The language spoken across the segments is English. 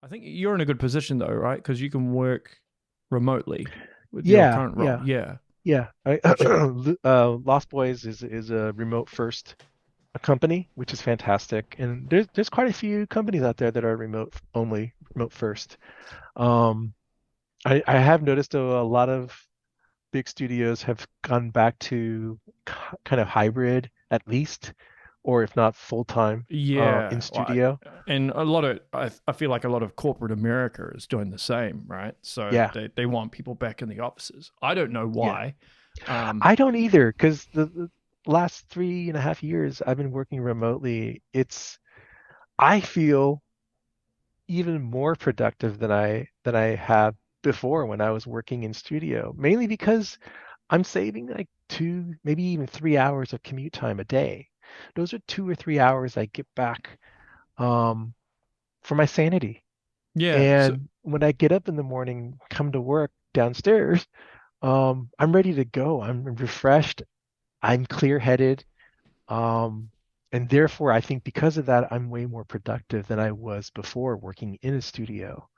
I think you're in a good position though, right? Because you can work remotely with your Yeah, current role. yeah, Yeah, yeah. which Lost Boys is a remote first company, which is fantastic. And there's quite a few companies out there that are remote only, remote first. Um, I have noticed though a lot of big studios have gone back to kind of hybrid at least, or if not full time in yeah, well, studio. and a lot of I feel like a lot of corporate America is doing the same, right? So Yeah, they want people back in the offices. I don't know yeah. why. Um, I don't either because the last 3.5 years I've been working remotely. I feel even more productive than I have before when I was working in studio, mainly because I'm saving like 2, maybe even 3 hours of commute time a day. Those are 2 or 3 hours I get back um, for my sanity. yeah, so And when I get up in the morning, come to work downstairs, I'm ready to go. I'm refreshed. I'm clear-headed. Um, and therefore, I think because of that, I'm way more productive than I was before working in a studio.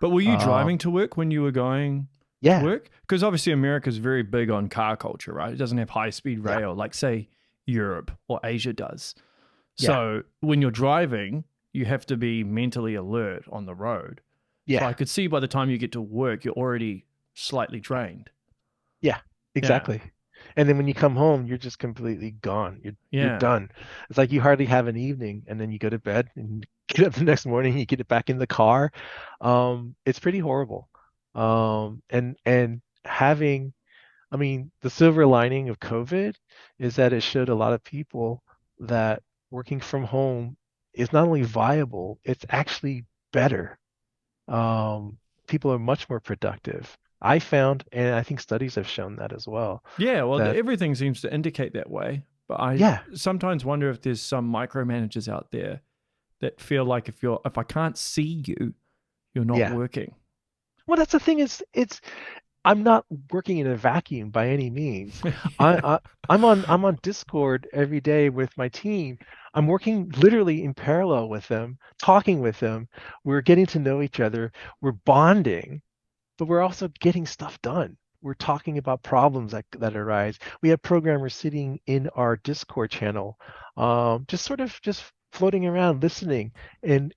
but were you driving Um, to work when you were going to yeah, work? Because obviously America's very big on car culture, right? It doesn't have high speed yeah, rail like say Europe or Asia does. yeah, So when you're driving, you have to be mentally alert on the road. So yeah, I could see by the time you get to work, you're already slightly drained. yeah, Yeah. exactly. And then when you come home, you're just completely gone. You're Yeah. done. It's like you hardly have an evening, and then you go to bed and get up the next morning, you get it back in the car. It's pretty horrible. And having, I mean, the silver lining of COVID is that it showed a lot of people that working from home is not only viable, it's actually better. People are much more productive. I found, and I think studies have shown that as well, Yeah. Well, that everything seems to indicate that way. But I yeah, sometimes wonder if there's some micromanagers out there that feel like if I can't see you, you're not yeah. working. Well, that's the thing is, I'm not working in a vacuum by any means. I, Yeah. I I'm on Discord every day with my team. I'm working literally in parallel with them, talking with them. We're getting to know each other. We're bonding, but we're also getting stuff done. We're talking about problems that arise. We have programmers sitting in our Discord channel, just sort of just floating around, listening, and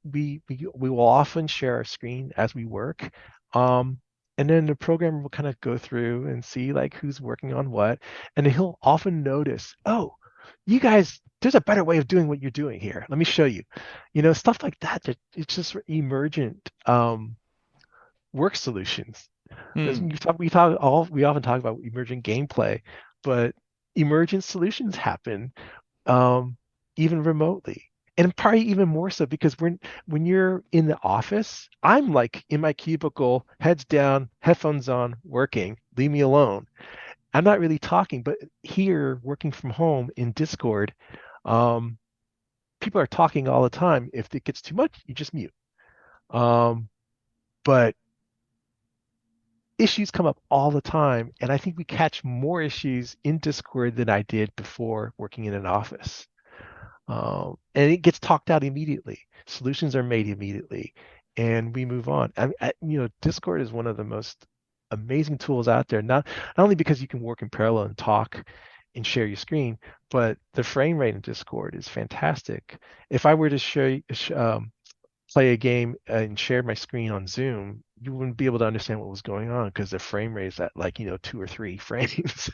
we will often share our screen as we work. Um, and then the programmer will kind of go through and see like who's working on what, and he'll often notice, oh, you guys, there's a better way of doing what you're doing here. Let me show you. Stuff like that. It's just emergent. Work solutions. Hmm. We often talk about emergent gameplay, but emergent solutions happen um, even remotely. And probably even more so because when you're in the office, I'm like in my cubicle, heads down, headphones on, working. Leave me alone. I'm not really talking, but here, working from home in Discord, um, people are talking all the time. If it gets too much, you just mute. Um, but issues come up all the time, and I think we catch more issues in Discord than I did before working in an office. And it gets talked out immediately. Solutions are made immediately, and we move on. Discord is one of the most amazing tools out there. Not only because you can work in parallel and talk and share your screen, but the frame rate in Discord is fantastic. If I were to play a game and share my screen on Zoom, you wouldn't be able to understand what was going on because the frame rate is at like, 2 or 3 frames,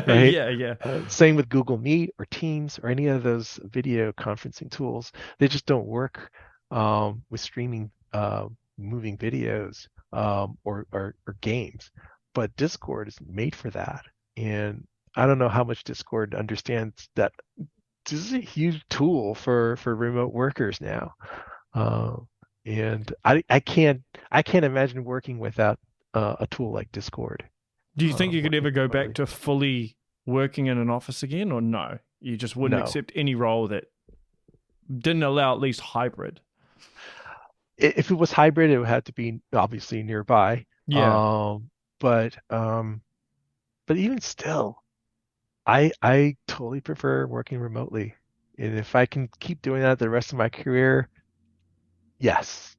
right? Yeah. Yeah. Same with Google Meet or Teams or any of those video conferencing tools. They just don't work with streaming moving videos or games. But Discord is made for that. And I don't know how much Discord understands that this is a huge tool for remote workers now. Uh, and I can't imagine working without a tool like Discord, Do you think you could working ever go back remotely. to fully working in an office again, or no? You just wouldn't No, accept any role that didn't allow at least hybrid. if it was hybrid, it would have to be obviously nearby. Yeah. Um, but even still, I totally prefer working remotely. And if I can keep doing that the rest of my career, yes.